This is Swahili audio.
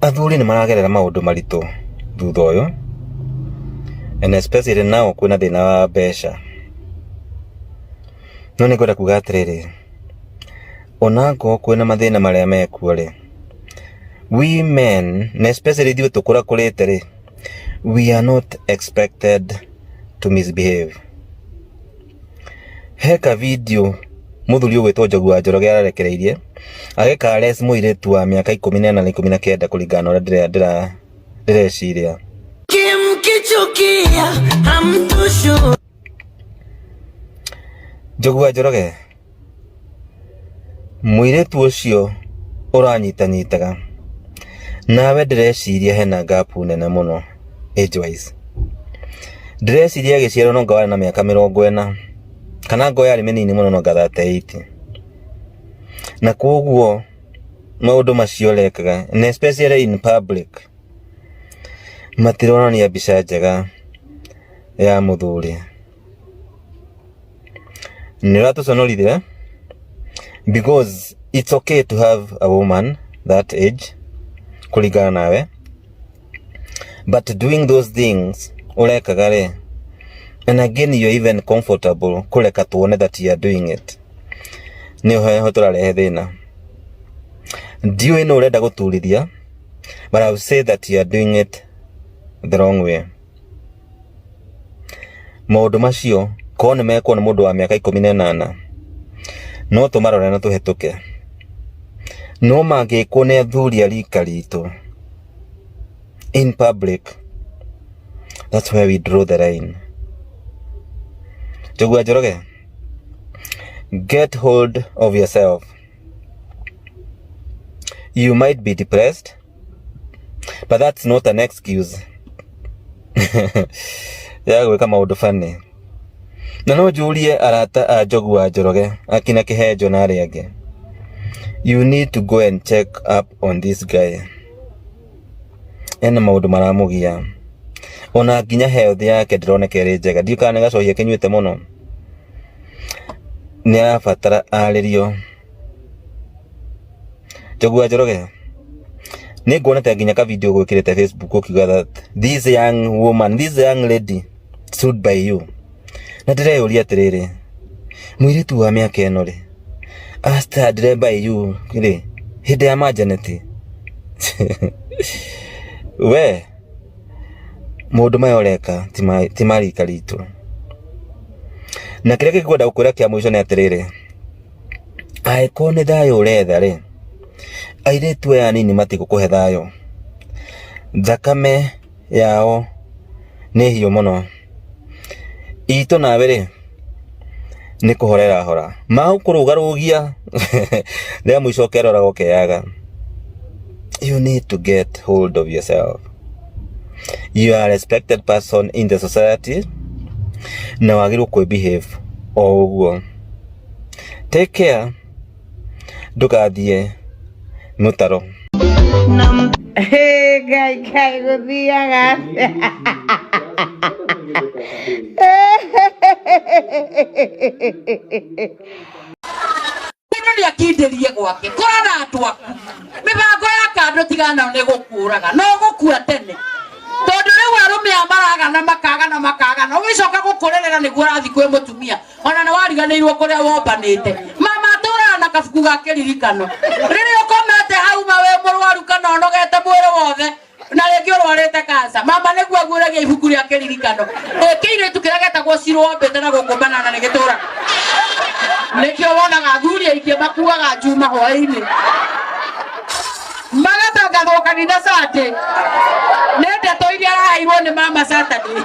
athuri ni maragerera maundu maritu thutha uyu, and especially now kwina thina wa mbeca. No ni kwenda kuga atiriri, onako kwina mathina maria mekuo ri, we men, and especially ithuĩ tukura kurite ri, we are not expected to misbehave. Heka video muthuri ugwitwo Njogu wa Njoroge ararekereirie ageka arrest muiritu wa miaka 14 na 19 kuringana uria ndireciria. Kimkichukia hamtushu. Njogu wa Njoroge, muiritu ucio uranyitanyitaga nawe ndireciria hena gapu nene muno age wise. Ndireciria giciaro no ngawari na miaka 40 kana ngo yari minini muno no ngatha 38, na koguo maundu macio lekaga, and especially in public, matironania mbica njega ya muthuri. Niratuconorithire because it's okay to have a woman that age kuringana nawe, but doing those things ulekaga ri, and again you're even comfortable kureka tuone that you are doing it, niho turarehe thina. Ndiyo ino urenda guturithia, but I will say that you are doing it the wrong way. Maundu macio ko ni mekwo ni mundu wa miaka 18 no tumarore na tuhituke, no mangikwo ni athuri a rika ritu in public, that's where we draw the line. Njogu wa Njoroge, get hold of yourself. You might be depressed, but that's not an excuse ya gwika maundu funny. Na no njurie arata a Njogu wa Njoroge akina Kihenjo na aria angi, you need to go and check up on this guy. Ena maundu maramugia, ona nginya health yake ndironeka iri njega. Ndikana gacohia kinyuite muno, ni abatara aririo. Njogu wa Njoroge, ni nguonete nginya ka video gwikirite Facebook ukiuga that this young woman, this young lady stood by you. Na ndireyuria atiriri, muiritu wa miaka ino ri stood by you ri hindi ya majaneti. We mundu mayoreka ti marika ritu. Na kire kikwenda gukwira kia mwisho ni atiriri, aiko ni thayo uretha ri, airitu aya nini matigukuhe thayo. Thakame yao ni hiyo muno. Ito nawe ri ni kuhorera hora maukurugarugia ria mwisho kerora gokeaga. You need to get hold of yourself. You are a respected person in the society, na wagiru ku behave o uguo. Take care, ndugathie mutaro. Hey gai guthiaga ni akinderie gwake korana atwa mibango ya kando tigana ne gukuraga no gukua tene tondu riu arume amaraga na makaga no wicoka gukurerera niguo rathi kwi mutumia ona na wariganirwo kuria wombanite mama tura na kabuku gake ririkano riria ukomete hau mawe murwaru kana onogete mwiri wothe na rĩngĩ ũrwarĩte kansa mama nĩguo aguragia ibuku rĩa kĩririkano kĩirĩtu kĩrĩa gĩtagwo cirombĩte na gũkũmbana na nĩgĩtũra nĩkĩo wonaga athuri aingĩ makuaga njuma hwaĩ-inĩ magatangathwo kanitha Sunday nĩ ndeto iria araheirwo nĩ mama Saturday.